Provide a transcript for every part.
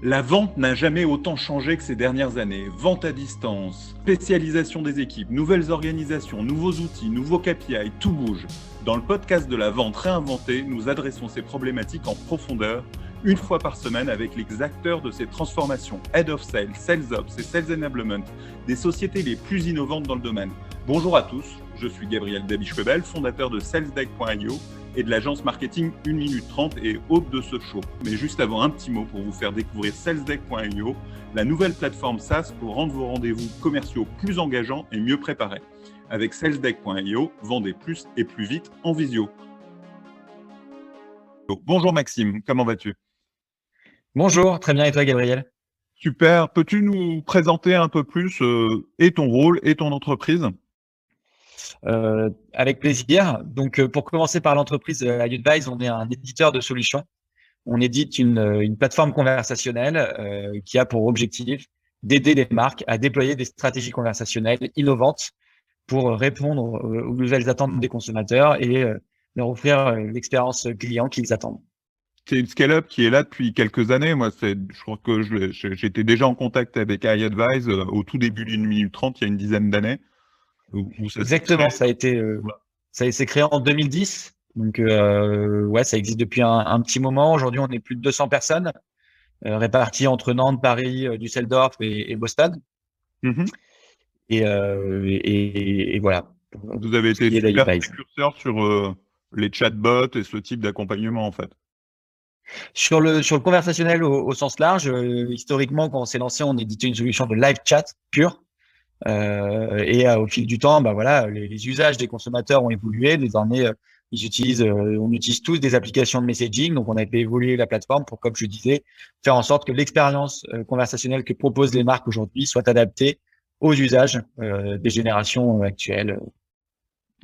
La vente n'a jamais autant changé que ces dernières années. Vente à distance, spécialisation des équipes, nouvelles organisations, nouveaux outils, nouveaux KPI, tout bouge. Dans le podcast de la vente réinventée, nous adressons ces problématiques en profondeur, une fois par semaine avec les acteurs de ces transformations, Head of Sales, Sales Ops et Sales Enablement, des sociétés les plus innovantes dans le domaine. Bonjour à tous, je suis Gabriel Dabischwebel, fondateur de SalesDeck.io et de l'agence marketing 1 minute 30 et hôte de ce show. Mais juste avant, un petit mot pour vous faire découvrir SalesDeck.io, la nouvelle plateforme SaaS pour rendre vos rendez-vous commerciaux plus engageants et mieux préparés. Avec SalesDeck.io, vendez plus et plus vite en visio. Bonjour Maxime, comment vas-tu? Bonjour, très bien, et toi Gabriel? Super, peux-tu nous présenter un peu plus et ton rôle et ton entreprise? Avec plaisir. Donc, pour commencer par l'entreprise iAdvise, on est un éditeur de solutions. On édite une plateforme conversationnelle qui a pour objectif d'aider les marques à déployer des stratégies conversationnelles innovantes pour répondre aux nouvelles attentes des consommateurs et leur offrir l'expérience client qu'ils attendent. C'est une scale-up qui est là depuis quelques années. Moi, je crois que j'étais déjà en contact avec iAdvise au tout début d'une minute 30, il y a une dizaine d'années, où ça s'est créé. Exactement, ça a été créé en 2010. Donc, ouais, ça existe depuis un petit moment. Aujourd'hui, on est plus de 200 personnes. Répartis entre Nantes, Paris, Düsseldorf et Boston. Mhm. Et voilà, pour Vous avez ce été qui est super d'Advice. précurseur sur les chatbots et ce type d'accompagnement, en fait. Sur le conversationnel au sens large, historiquement, quand on s'est lancé, on éditait une solution de live chat pure. Au fil du temps, bah voilà, les usages des consommateurs ont évolué. Désormais, on utilise tous des applications de messaging. Donc, on a fait évoluer la plateforme pour, comme je disais, faire en sorte que l'expérience conversationnelle que proposent les marques aujourd'hui soit adaptée aux usages des générations actuelles.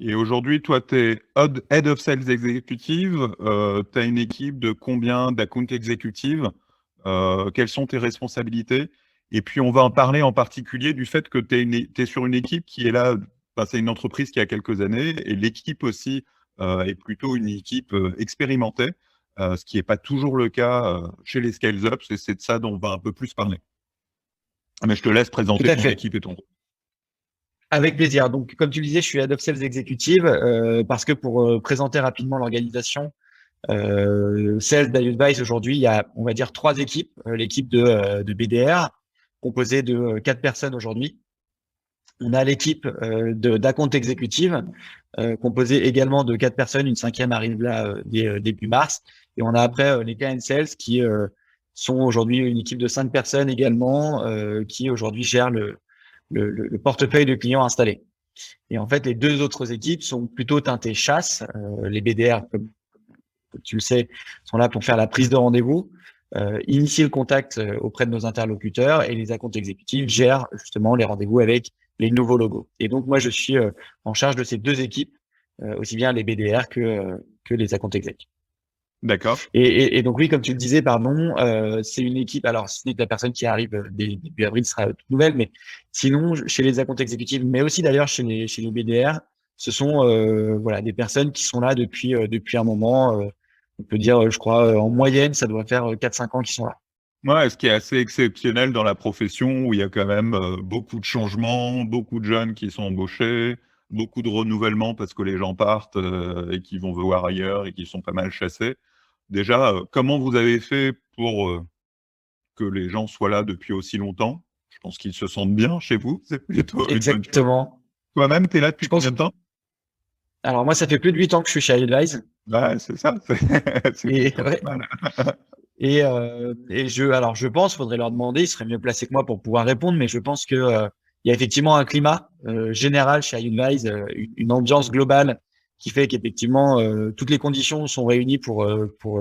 Et aujourd'hui, toi, tu es Head of Sales Executive. Tu as une équipe de combien d'account executives? Quelles sont tes responsabilités? Et puis, on va en parler en particulier du fait que tu es sur une équipe qui est là. Enfin, c'est une entreprise qui a quelques années et l'équipe aussi est plutôt une équipe expérimentée, ce qui n'est pas toujours le cas chez les scale-ups. Et c'est de ça dont on va un peu plus parler. Mais je te laisse Tout présenter à ton fait. équipe et ton rôle. Avec plaisir. Donc, comme tu le disais, je suis Head of Sales Executive parce que pour présenter rapidement l'organisation, Sales d'Advice aujourd'hui, il y a, on va dire, trois équipes. L'équipe de BDR, composée de quatre personnes aujourd'hui. On a l'équipe d'account exécutive, composée également de quatre personnes. Une cinquième arrive là début mars. Et on a après les KN Sales qui sont aujourd'hui une équipe de 5 personnes également, qui aujourd'hui gèrent le portefeuille de clients installés. Et en fait, les deux autres équipes sont plutôt teintées chasse. Les BDR, comme tu le sais, sont là pour faire la prise de rendez-vous, initier le contact auprès de nos interlocuteurs, et les accounts exécutifs gèrent justement les rendez-vous avec les nouveaux logos. Et donc, moi, je suis en charge de ces deux équipes, aussi bien les BDR que les accounts exécutifs. D'accord. Et donc oui, comme tu le disais, pardon, c'est une équipe. Alors, ce n'est que la personne qui arrive début avril sera toute nouvelle, mais sinon, chez les accounts exécutifs, mais aussi d'ailleurs chez les BDR, ce sont voilà des personnes qui sont là depuis un moment. On peut dire, je crois, en moyenne, ça doit faire 4-5 ans qu'ils sont là. Ouais, ce qui est assez exceptionnel dans la profession où il y a quand même beaucoup de changements, beaucoup de jeunes qui sont embauchés, beaucoup de renouvellement parce que les gens partent et qui vont voir ailleurs et qui sont pas mal chassés. Déjà, comment vous avez fait pour que les gens soient là depuis aussi longtemps? Je pense qu'ils se sentent bien chez vous, c'est plutôt une bonne chose. Exactement. Toi-même, tu es là depuis Je pense. combien de temps? Alors moi, ça fait plus de 8 ans que je suis chez iAdvise. Ouais, c'est ça, c'est Et plutôt ouais, pas mal. alors je pense, faudrait leur demander, ils seraient mieux placés que moi pour pouvoir répondre, mais je pense que il y a effectivement un climat général chez iAdvise, une ambiance globale qui fait qu'effectivement toutes les conditions sont réunies pour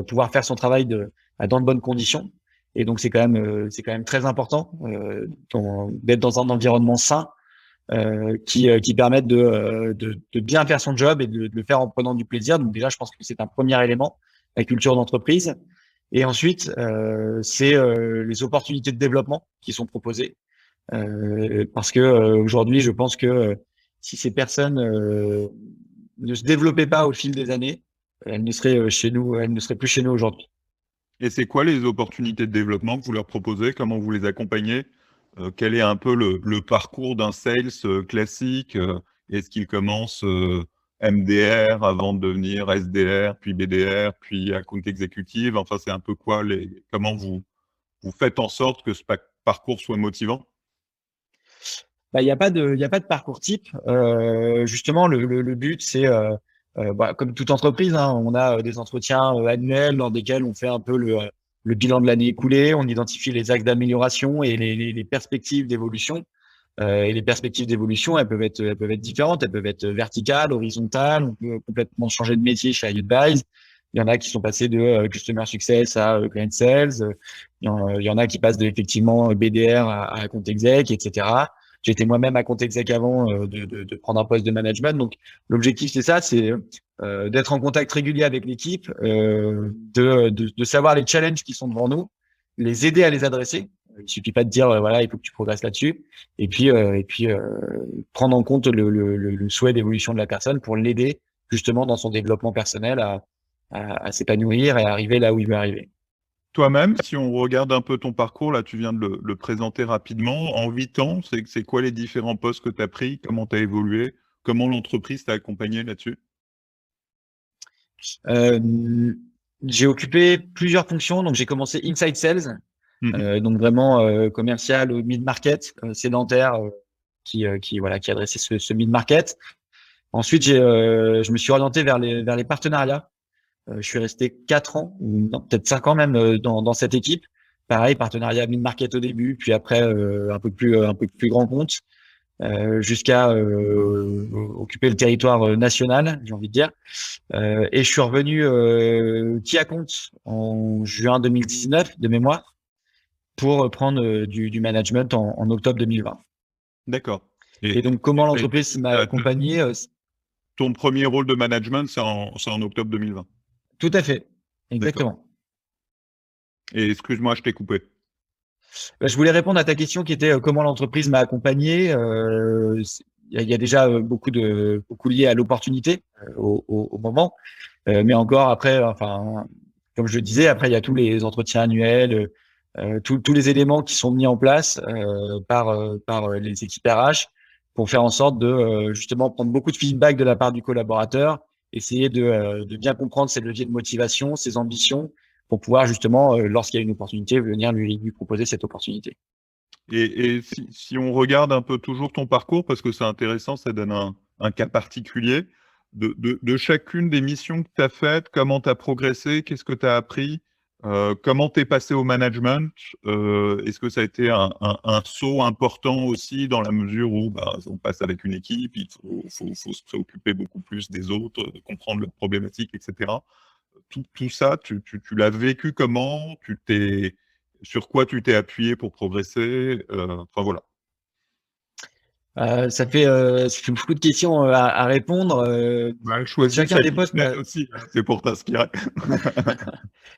pouvoir faire son travail dans de bonnes conditions. Et donc c'est quand même très important d'être dans un environnement sain qui permette de bien faire son job et de le faire en prenant du plaisir. Donc déjà, je pense que c'est un premier élément, la culture d'entreprise. Et ensuite, c'est les opportunités de développement qui sont proposées. Parce que aujourd'hui, je pense que si ces personnes ne se développaient pas au fil des années, elles ne seraient plus chez nous aujourd'hui. Et c'est quoi les opportunités de développement que vous leur proposez? Comment vous les accompagnez? Quel est un peu le parcours d'un sales classique? Est-ce qu'il commence MDR avant de devenir SDR, puis BDR, puis account exécutive? Enfin, c'est un peu quoi comment vous faites en sorte que ce parcours soit motivant? Bah, il y a pas de parcours type. Justement, le but, c'est, comme toute entreprise, hein, on a des entretiens annuels dans lesquels on fait un peu le bilan de l'année écoulée, on identifie les axes d'amélioration et les perspectives d'évolution. Et les perspectives d'évolution, elles peuvent être différentes, elles peuvent être verticales, horizontales. On peut complètement changer de métier chez iAdvise. Il y en a qui sont passés de Customer Success à Client Sales. Il y en a qui passent de effectivement BDR à Account Exec, etc. J'étais moi-même Account Exec avant de prendre un poste de management. Donc l'objectif c'est ça, c'est d'être en contact régulier avec l'équipe, de savoir les challenges qui sont devant nous, les aider à les adresser. Il suffit pas de dire voilà, il faut que tu progresses là-dessus, et puis prendre en compte le souhait d'évolution de la personne pour l'aider justement dans son développement personnel à s'épanouir et à arriver là où il veut arriver. Toi-même, si on regarde un peu ton parcours, là, tu viens de le présenter rapidement. En 8 ans, c'est quoi les différents postes que tu as pris? Comment tu as évolué? Comment l'entreprise t'a accompagné là-dessus? Euh, j'ai occupé plusieurs fonctions, donc j'ai commencé inside sales, Mmh. donc vraiment commercial au mid market, sédentaire, qui adressait ce mid market. Ensuite, je me suis orienté vers les partenariats. Je suis resté 4 ans, ou non, peut-être 5 ans même dans cette équipe. Pareil, partenariat mid-market au début, puis après un peu plus grand compte, jusqu'à occuper le territoire national, j'ai envie de dire. Et je suis revenu qui à compte en juin 2019 de mémoire pour prendre du management en octobre 2020. D'accord. Et donc comment Et l'entreprise m'a accompagné, ton premier rôle de management, c'est en octobre 2020. tout à fait, D'accord. exactement. Et excuse-moi, je t'ai coupé. Je voulais répondre à ta question qui était comment l'entreprise m'a accompagné. Il y a déjà beaucoup lié à l'opportunité au moment, mais encore après, enfin, comme je le disais, après il y a tous les entretiens annuels, tous les éléments qui sont mis en place par les équipes RH pour faire en sorte de justement prendre beaucoup de feedback de la part du collaborateur, essayer de bien comprendre ses leviers de motivation, ses ambitions pour pouvoir justement, lorsqu'il y a une opportunité, venir lui proposer cette opportunité. Et si on regarde un peu toujours ton parcours, parce que c'est intéressant, ça donne un cas particulier, de chacune des missions que tu as faites, comment tu as progressé, qu'est-ce que tu as appris, comment tu es passé au management, est-ce que ça a été un saut important aussi dans la mesure où bah, on passe avec une équipe, il faut se préoccuper beaucoup plus des autres, de comprendre leurs problématiques, etc. Tout ça, tu l'as vécu comment? Sur quoi tu t'es appuyé pour progresser? Enfin voilà. Ça fait beaucoup de questions à répondre. Bah, choisis Chacun celle des qui te postes plaît m'a aussi, c'est pour t'inspirer.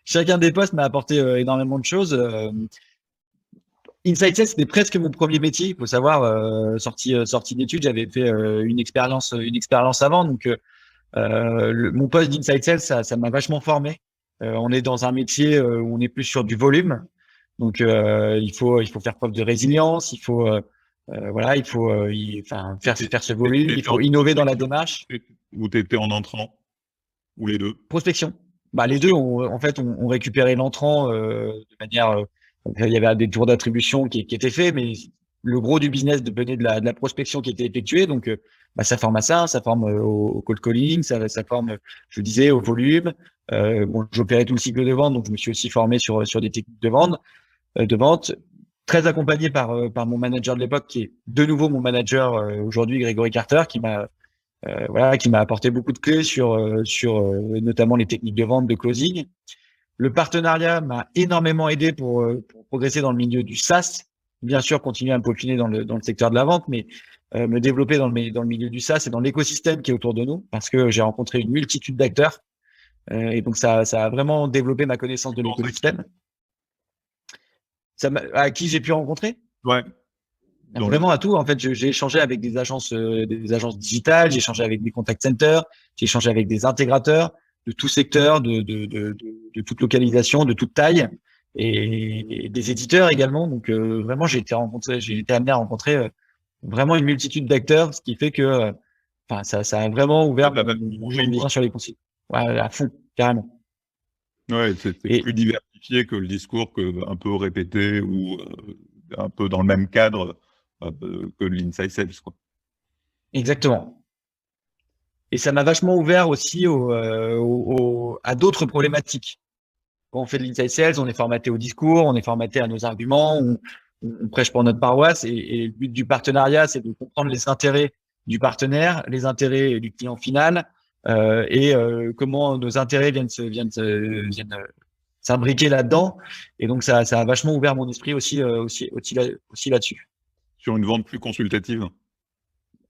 chacun des postes m'a apporté énormément de choses. Inside Sales, c'était presque mon premier métier. Il faut savoir, sorti d'études, j'avais fait une expérience avant. Donc, mon poste d'Inside Sales, ça m'a vachement formé. On est dans un métier où on est plus sur du volume. Donc, il faut faire preuve de résilience. Voilà, enfin, faire ce volume. Il T'étais en faut innover dans la prospection démarche. ou t'étais en entrant? Ou les deux? Prospection. Bah, les deux, Prospection. en fait, on récupérait l'entrant de manière. Il y avait des tours d'attribution qui étaient faits, mais le gros du business venait de la prospection qui était effectuée. Donc, bah, ça forme à ça, ça forme au cold calling, ça forme, je disais, au volume. Bon, j'opérais tout le cycle de vente, donc je me suis aussi formé sur des techniques de vente, très accompagné par mon manager de l'époque, qui est de nouveau mon manager aujourd'hui, Grégory Carter, voilà, qui m'a apporté beaucoup de clés sur notamment les techniques de vente, de closing. Le partenariat m'a énormément aidé pour progresser dans le milieu du SaaS. Bien sûr, continuer à me peaufiner dans le secteur de la vente, mais me développer dans le milieu du SaaS et dans l'écosystème qui est autour de nous, parce que j'ai rencontré une multitude d'acteurs. Et donc, ça a vraiment développé ma connaissance de Tu penses à qui? l'écosystème. À qui j'ai pu rencontrer? Ouais, dans le Vraiment à tout. En fait, j'ai échangé avec des agences digitales, j'ai échangé avec des contact centers, j'ai échangé avec des intégrateurs. tout secteur, de toute localisation, de toute taille, et des éditeurs également. Donc vraiment, j'ai été amené à rencontrer vraiment une multitude d'acteurs, ce qui fait que ça a vraiment ouvert mon champ sur les conseils. Ouais, à fond, carrément. Ouais, c'est Et plus diversifié que le discours un peu répété ou un peu dans le même cadre que l'inside sales, quoi. exactement. Et ça m'a vachement ouvert aussi à d'autres problématiques. Quand on fait de l'inside sales, on est formaté au discours, on est formaté à nos arguments, on prêche pour notre paroisse. Et le but du partenariat, c'est de comprendre les intérêts du partenaire, les intérêts du client final, et comment nos intérêts viennent s'imbriquer là-dedans. Et donc ça a vachement ouvert mon esprit aussi là-dessus. Sur une vente plus consultative.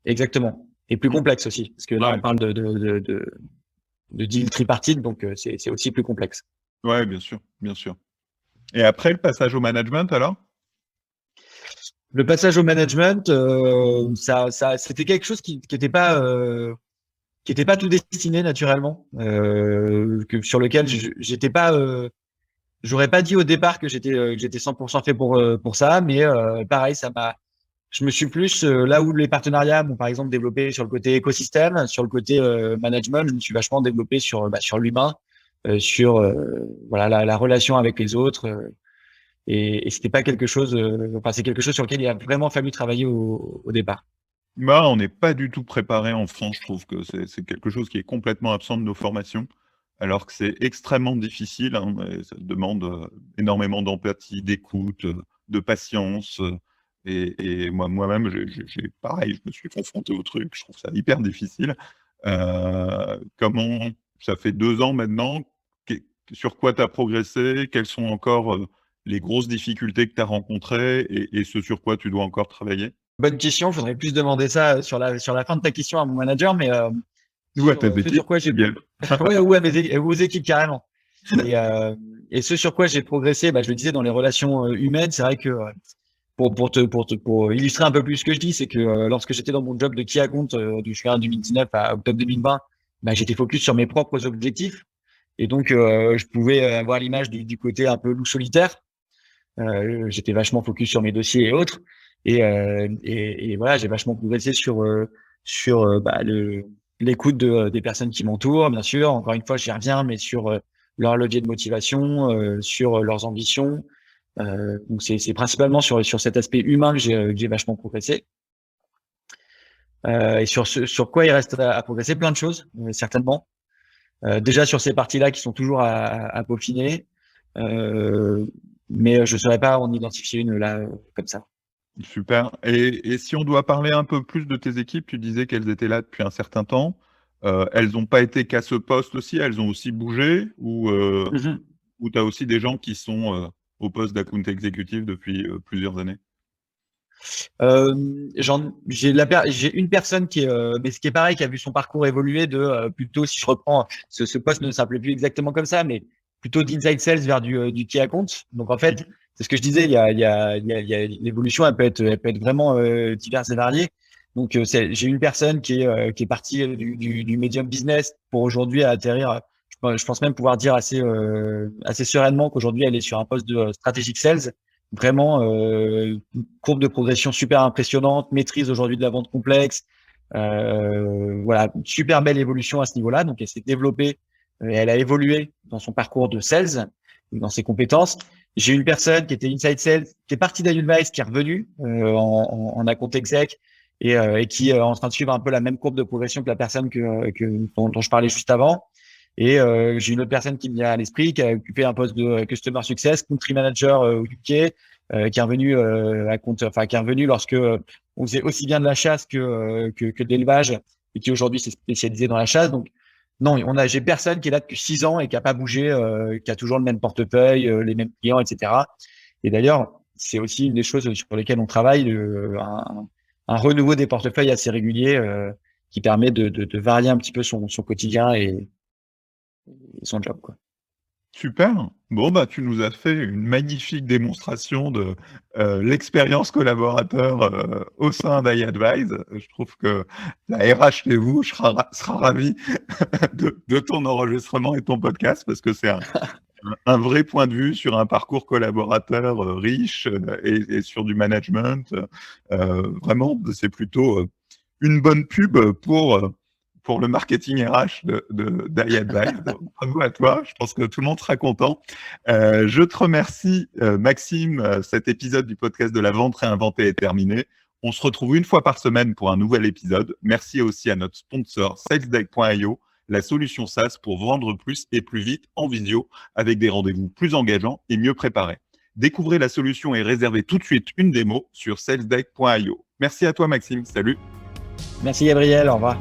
Exactement. Et plus complexe aussi, parce que là on parle de deal tripartite, donc c'est aussi plus complexe. Ouais, bien sûr, bien sûr. Et après le passage au management, alors? Le passage au management, c'était quelque chose qui n'était pas tout destiné naturellement, sur lequel j'étais pas, j'aurais pas dit au départ que j'étais 100% fait pour ça, mais pareil, je me suis plus là où les partenariats m'ont par exemple développé sur le côté écosystème, sur le côté management, je me suis vachement développé sur l'humain, sur voilà la relation avec les autres. Et c'était pas quelque chose, c'est quelque chose sur lequel il a vraiment fallu travailler au départ. Bah, on n'est pas du tout préparé en France, je trouve que c'est quelque chose qui est complètement absent de nos formations, alors que c'est extrêmement difficile, hein, et ça demande énormément d'empathie, d'écoute, de patience. Et moi-même, pareil, je me suis confronté au truc, je trouve ça hyper difficile. Comment ça fait 2 ans maintenant, sur quoi tu as progressé? Quelles sont encore les grosses difficultés que tu as rencontrées et ce sur quoi tu dois encore travailler? Bonne question. Il faudrait plus demander ça sur la fin de ta question à mon manager, mais Ou à tes ce équipes, sur quoi j'ai ouais, ou aux équipes carrément. Et ce sur quoi j'ai progressé, je le disais dans les relations humaines, c'est vrai que pour illustrer un peu plus ce que je dis, c'est que lorsque j'étais dans mon job de key account du juin 2019 à octobre 2020, j'étais focus sur mes propres objectifs, et donc je pouvais avoir l'image du côté un peu loup solitaire. J'étais vachement focus sur mes dossiers et autres, et voilà, j'ai vachement progressé sur l'écoute des personnes qui m'entourent, bien sûr. Encore une fois, j'y reviens, mais sur leur levier de motivation, sur leurs ambitions. Donc c'est principalement sur cet aspect humain que j'ai vachement progressé. Et sur quoi il reste à progresser, plein de choses, certainement. Déjà sur ces parties-là qui sont toujours à peaufiner. Mais je ne saurais pas en identifier une là comme ça. Super. Et si on doit parler un peu plus de tes équipes, tu disais qu'elles étaient là depuis un certain temps. Elles n'ont pas été qu'à ce poste aussi, elles ont aussi bougé, ou tu as aussi des gens qui sont au poste d'account exécutif depuis plusieurs années? J'ai une personne mais ce qui est pareil, qui a vu son parcours évoluer plutôt, si je reprends, ce poste ne s'appelait plus exactement comme ça, mais plutôt d'inside sales vers du key account. Donc en fait, c'est ce que je disais, l'évolution, elle peut être vraiment diverse et variée. Donc j'ai une personne qui est partie du medium business pour aujourd'hui atterrir. Je pense même pouvoir dire assez sereinement qu'aujourd'hui elle est sur un poste de strategic sales. Vraiment une courbe de progression super impressionnante, maîtrise aujourd'hui de la vente complexe. Voilà, une super belle évolution à ce niveau-là. Donc elle s'est développée, elle a évolué dans son parcours de sales, dans ses compétences. J'ai une personne qui était inside sales, qui est partie d'Advice, qui est revenue en account exec, et qui est en train de suivre un peu la même courbe de progression que la personne dont je parlais juste avant. Et j'ai une autre personne qui me vient à l'esprit, qui a occupé un poste de Customer Success, Country Manager au UK, qui est revenu qui est revenu lorsque on faisait aussi bien de la chasse que de l'élevage, et qui aujourd'hui s'est spécialisé dans la chasse. Donc non, j'ai personne qui est là depuis 6 ans et qui a pas bougé, qui a toujours le même portefeuille, les mêmes clients, etc. Et d'ailleurs, c'est aussi une des choses sur lesquelles on travaille, un renouveau des portefeuilles assez régulier, qui permet de varier un petit peu son quotidien et son job, quoi. Super. Bon, bah, tu nous as fait une magnifique démonstration de l'expérience collaborateur au sein d'iAdvise. Je trouve que la RH chez vous sera ravie de ton enregistrement et ton podcast parce que c'est un vrai point de vue sur un parcours collaborateur riche et sur du management. Vraiment, c'est plutôt une bonne pub pour le marketing RH d'iAdvise. Bravo à toi, je pense que tout le monde sera content. Je te remercie, Maxime. Cet épisode du podcast de la vente réinventée est terminé. On se retrouve une fois par semaine pour un nouvel épisode. Merci aussi à notre sponsor SalesDeck.io, la solution SaaS pour vendre plus et plus vite en visio avec des rendez-vous plus engageants et mieux préparés. Découvrez la solution et réservez tout de suite une démo sur SalesDeck.io. Merci à toi, Maxime. Salut. Merci Gabriel, au revoir.